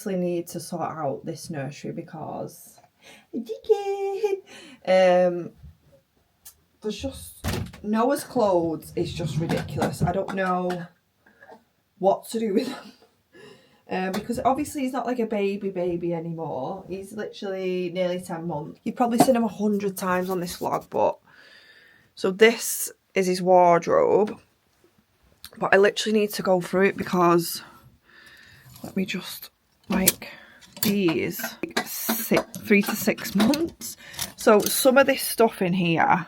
obviously need to sort out this nursery because there's just Noah's clothes is just ridiculous. I don't know what to do with them. Because obviously he's not like a baby anymore. He's literally nearly 10 months. You've probably seen him 100 times on this vlog, but so this is his wardrobe. But I literally need to go through it because let me just, like, these, like 3 to 6 months. So some of this stuff in here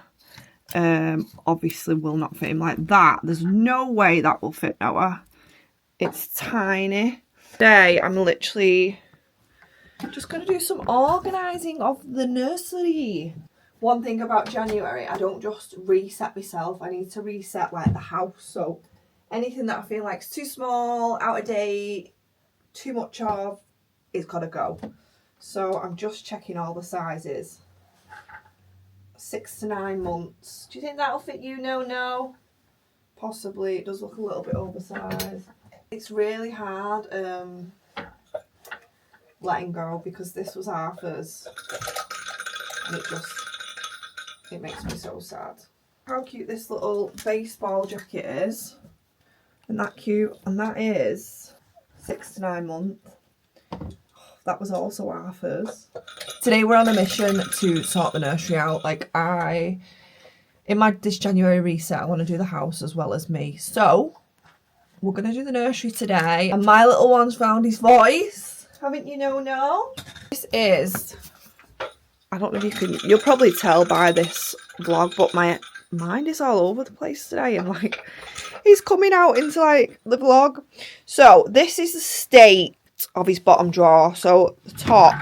obviously will not fit him like that. There's no way that will fit Noah. It's tiny. Today I'm literally just going to do some organising of the nursery. One thing about January, I don't just reset myself. I need to reset like the house. So anything that I feel like is too small, out of date, too much of, it's got to go. So I'm just checking all the sizes. 6 to 9 months. Do you think that'll fit you? No. Possibly. It does look a little bit oversized. It's really hard letting go because this was Arthur's and it makes me so sad. How cute this little baseball jacket is. Isn't that cute? And that is 6 to 9 months. That was also Arthur's. Today we're on a mission to sort the nursery out. Like this January reset, I want to do the house as well as me. So we're going to do the nursery today. And my little one's found his voice. Haven't you? No. This is, I don't know if you'll probably tell by this vlog, but my mind is all over the place today. I'm like, he's coming out into like the vlog. So this is the state of his bottom drawer. So the top,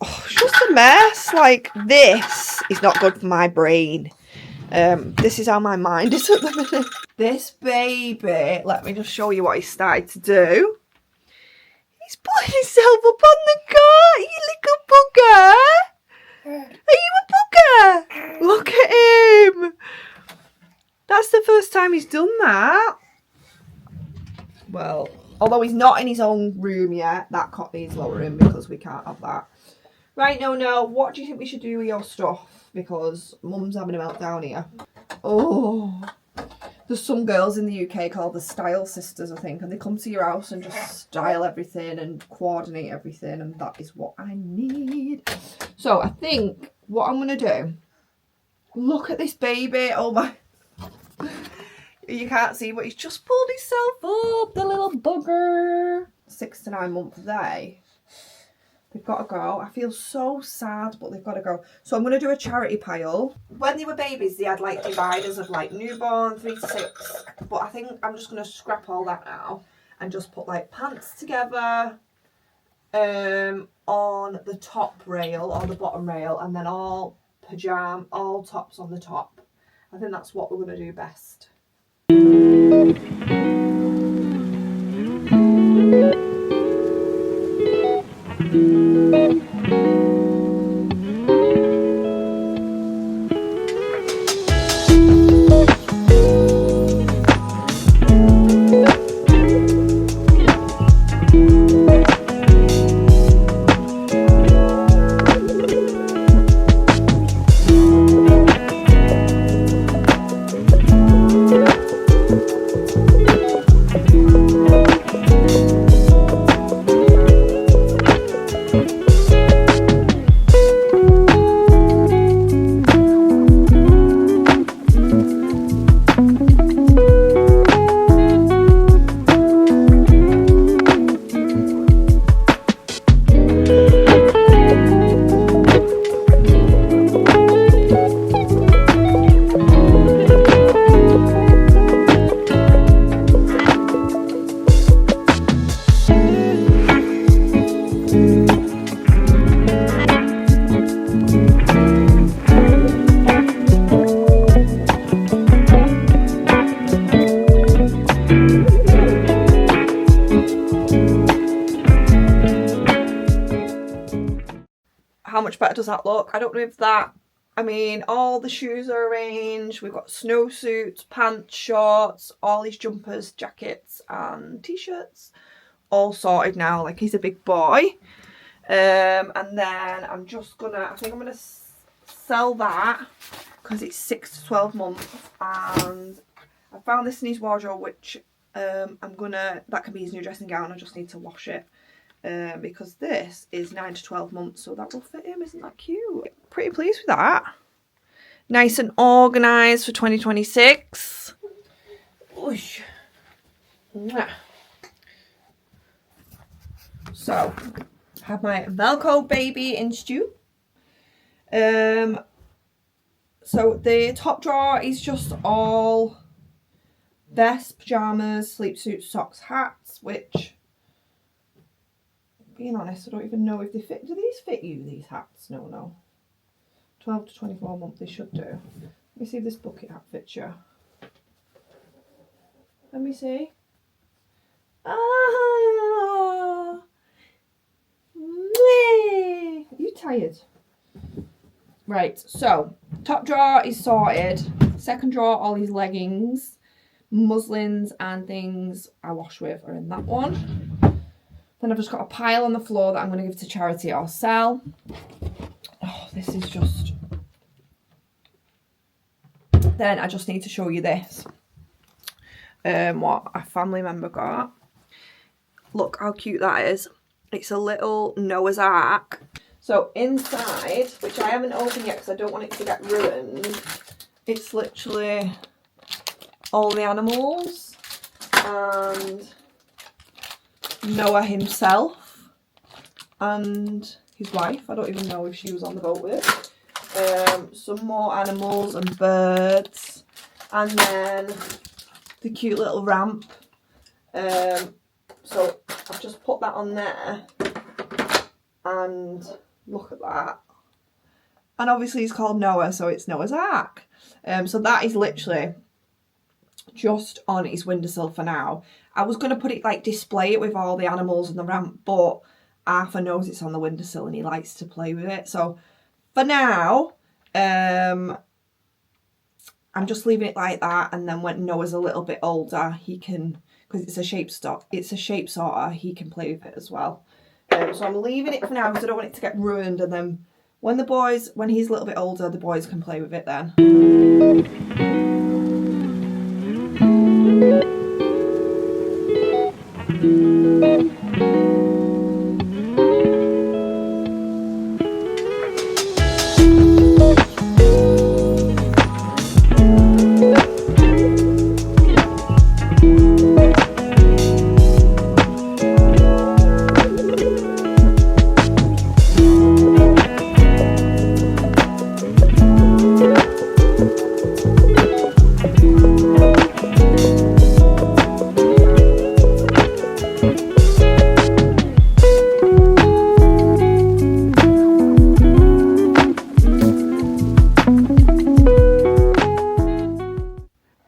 it's just a mess. Like, this is not good for my brain. This is how my mind is at the minute. This baby, let me just show you what he started to do. He's pulling himself up on the car, you little bugger. Are you a bugger? Look at him. That's the first time he's done that. Well, although he's not in his own room yet, that cot needs lowering because we can't have that. Right, no, what do you think we should do with your stuff? Because Mum's having a meltdown here. Oh, there's some girls in the UK called the Style Sisters, I think, and they come to your house and just style everything and coordinate everything, and that is what I need. So I think what I'm going to do, look at this baby. Oh my, you can't see, but he's just pulled himself up, the little bugger. 6 to 9 months day. They've got to go. I feel so sad, but they've got to go. So I'm going to do a charity pile. When they were babies, they had like dividers of like newborn, 3 to 6. But I think I'm just going to scrap all that now and just put like pants together on the top rail or the bottom rail, and then all tops on the top. I think that's what we're going to do best. How much better does that look? I don't know if that, I mean, all the shoes are arranged. We've got snowsuits, pants, shorts, all these jumpers, jackets and t-shirts all sorted now. Like, he's a big boy. And then I'm just gonna, I think I'm gonna sell that because it's 6 to 12 months, and I found this in his wardrobe, which that can be his new dressing gown. I just need to wash it because this is 9 to 12 months, so that will fit him. Isn't that cute? Pretty pleased with that. Nice and organised for 2026. Oosh. So, have my Velcro baby in stew. So the top drawer is just all vests, pyjamas, sleep suits, socks, hats, which, being honest, I don't even know if they fit. Do these fit you, these hats? No. 12 to 24 months they should do. Let me see if this bucket hat fits you. Let me see. Ah! Are you tired? Right, so top drawer is sorted. Second drawer, all these leggings, muslins and things I wash with are in that one. Then I've just got a pile on the floor that I'm going to give to charity or sell. Oh, this is just... Then I just need to show you this. What a family member got. Look how cute that is. It's a little Noah's Ark. So inside, which I haven't opened yet because I don't want it to get ruined, it's literally all the animals and Noah himself and his wife. I don't even know if she was on the boat with it. Some more animals and birds, and then the cute little ramp. So I've just put that on there, and look at that. And obviously he's called Noah, so it's Noah's Ark. So that is literally just on his windowsill for now. I was going to put it, like, display it with all the animals and the ramp, but Arthur knows it's on the windowsill and he likes to play with it. So for now, I'm just leaving it like that, and then when Noah's a little bit older, he can, because it's a shape sorter, he can play with it as well. So I'm leaving it for now because I don't want it to get ruined, and then when he's a little bit older, the boys can play with it then.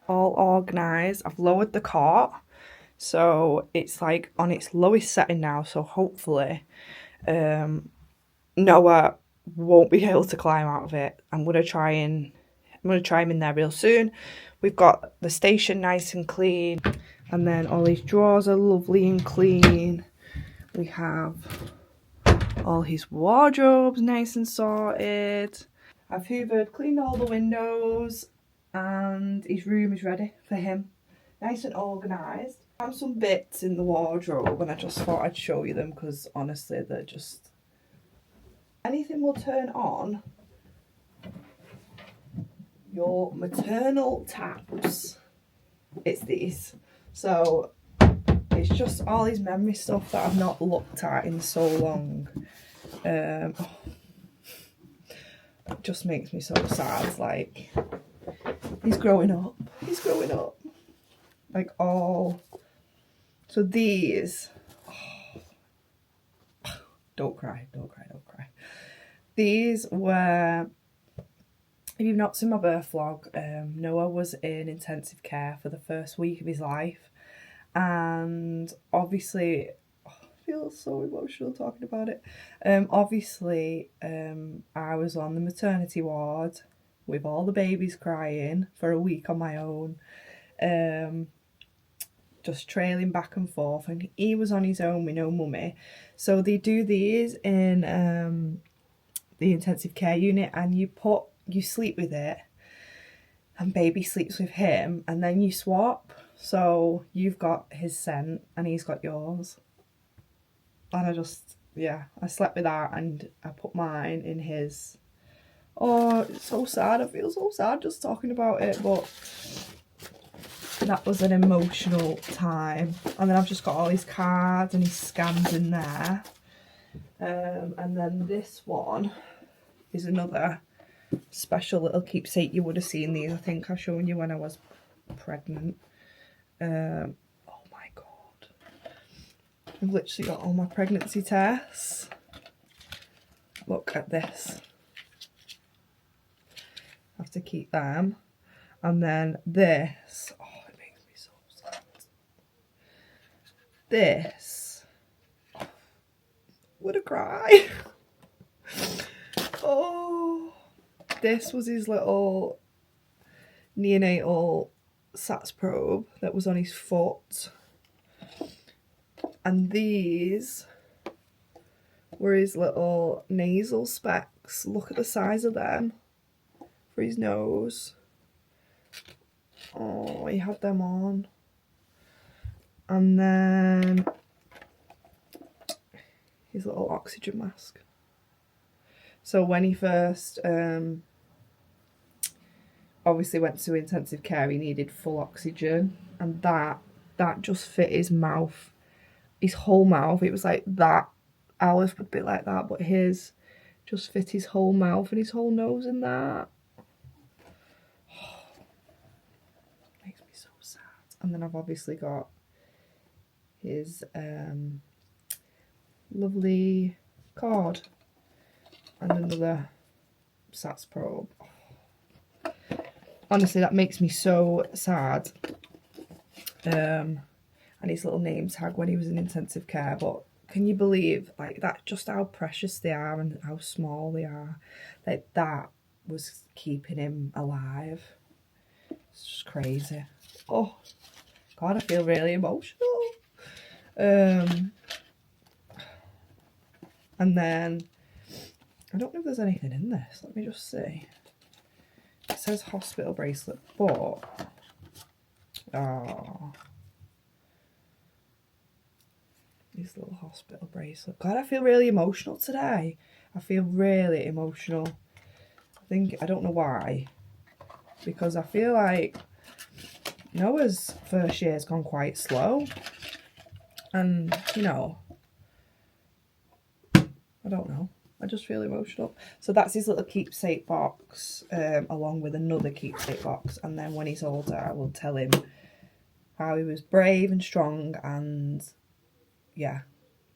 Organise. I've lowered the cot, so it's like on its lowest setting now, so hopefully Noah won't be able to climb out of it. I'm gonna try him in there real soon. We've got the station nice and clean, and then all these drawers are lovely and clean. We have all his wardrobes nice and sorted. I've hoovered, cleaned all the windows, and his room is ready for him. Nice and organised. I have some bits in the wardrobe and I just thought I'd show you them because honestly they're just... Anything will turn on your maternal taps. It's these. So it's just all his memory stuff that I've not looked at in so long. It just makes me so sad. Like, he's growing up. He's growing up. Like, all... So these... Oh, don't cry, don't cry, don't cry. These were... If you've not seen my birth vlog, Noah was in intensive care for the first week of his life. And obviously... Oh, I feel so emotional talking about it. Obviously, I was on the maternity ward with all the babies crying for a week on my own. just trailing back and forth, and he was on his own with no mummy. So they do these in the intensive care unit, and you sleep with it and baby sleeps with him, and then you swap. So you've got his scent and he's got yours. And I slept with that, and I put mine in his. Oh, it's so sad. I feel so sad just talking about it, but that was an emotional time. And then I've just got all his cards and his scans in there. And then this one is another special little keepsake. You would have seen these, I think I've shown you when I was pregnant. Oh my god, I've literally got all my pregnancy tests. Look at this. I have to keep them. And then this, oh, it makes me so sad. This, oh, would I cry? Oh, this was his little neonatal SATS probe that was on his foot. And these were his little nasal specs. Look at the size of them for his nose. Oh, he had them on. And then his little oxygen mask. So when he first obviously went to intensive care, he needed full oxygen, and that just fit his mouth, his whole mouth. It was like that. Ours would be like that, but his just fit his whole mouth and his whole nose in that. Makes me so sad. And then I've obviously got his lovely card and another SATS probe. Honestly, that makes me so sad. And his little name tag when he was in intensive care. But can you believe, like, that, just how precious they are and how small they are? Like, that was keeping him alive. It's just crazy. Oh god, I feel really emotional. And then I don't know if there's anything in this. Let me just see. It says hospital bracelet, but oh, this little hospital bracelet. God, I feel really emotional today. I feel really emotional. I don't know why, because I feel like Noah's first year's gone quite slow, and you know, I don't know. I just feel emotional. So that's his little keepsake box, along with another keepsake box. And then when he's older, I will tell him how he was brave and strong, and yeah,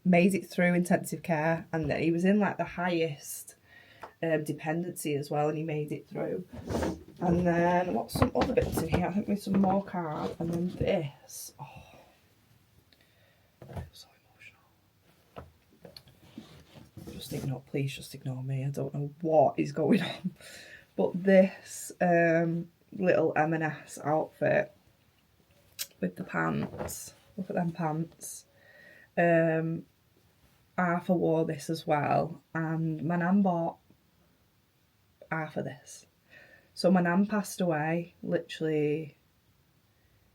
made it through intensive care. And he was in like the highest dependency as well, and he made it through. And then what's some other bits in here? I think there's some more cards. And then this. Oh, I feel so emotional. Please just ignore me. I don't know what is going on. But this little M&S outfit with the pants. Look at them pants. Arthur wore this as well, and my nan bought Arthur this. So my nan passed away, literally,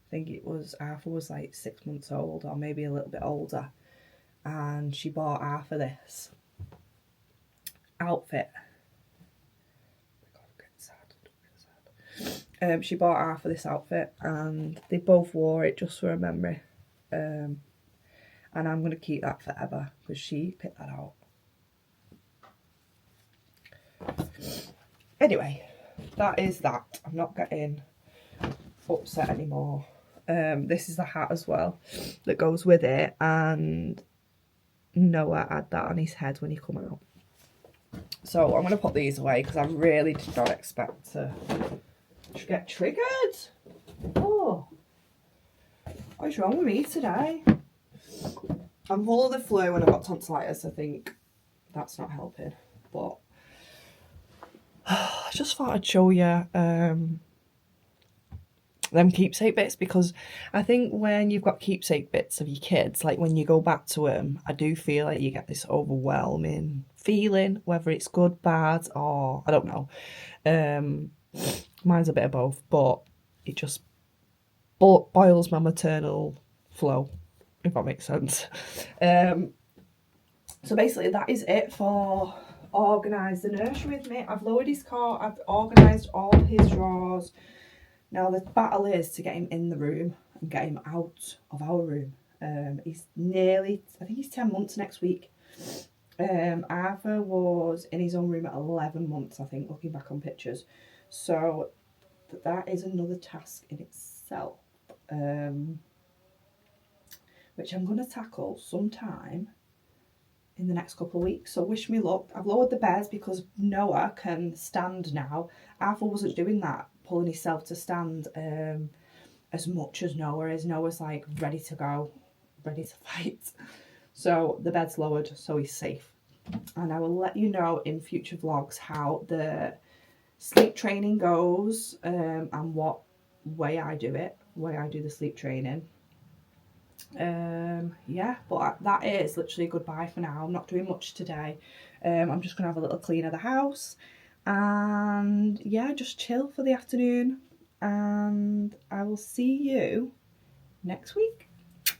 I think it was, Arthur was like 6 months old or maybe a little bit older, and she bought Arthur this outfit. She bought Arthur this outfit, and they both wore it just for a memory. And I'm going to keep that forever because she picked that out. Anyway, that is that. I'm not getting upset anymore. This is the hat as well that goes with it, and Noah had that on his head when he come out. So I'm going to put these away because I really did not expect to get triggered. Oh, what's wrong with me today? I'm full of the flu and I've got tonsillitis. I think that's not helping, but I just thought I'd show you them keepsake bits, because I think when you've got keepsake bits of your kids, like when you go back to them, I do feel like you get this overwhelming feeling, whether it's good, bad, or I don't know. Mine's a bit of both, but it just boils my maternal flow, if that makes sense. So basically that is it for Organise the Nursery with me. I've lowered his cot, I've organised all his drawers. Now the battle is to get him in the room and get him out of our room. He's nearly, I think he's 10 months next week. Arthur was in his own room at 11 months, I think, looking back on pictures. So that is another task in itself, which I'm going to tackle sometime in the next couple of weeks. So wish me luck. I've lowered the beds because Noah can stand now. Arthur wasn't doing that, pulling himself to stand as much as Noah is. Noah's like ready to go, ready to fight. So the bed's lowered, so he's safe. And I will let you know in future vlogs how the sleep training goes, and what way I do it, the sleep training. Yeah, but that is literally goodbye for now. I'm not doing much today. I'm just gonna have a little clean of the house and yeah, just chill for the afternoon, and I will see you next week.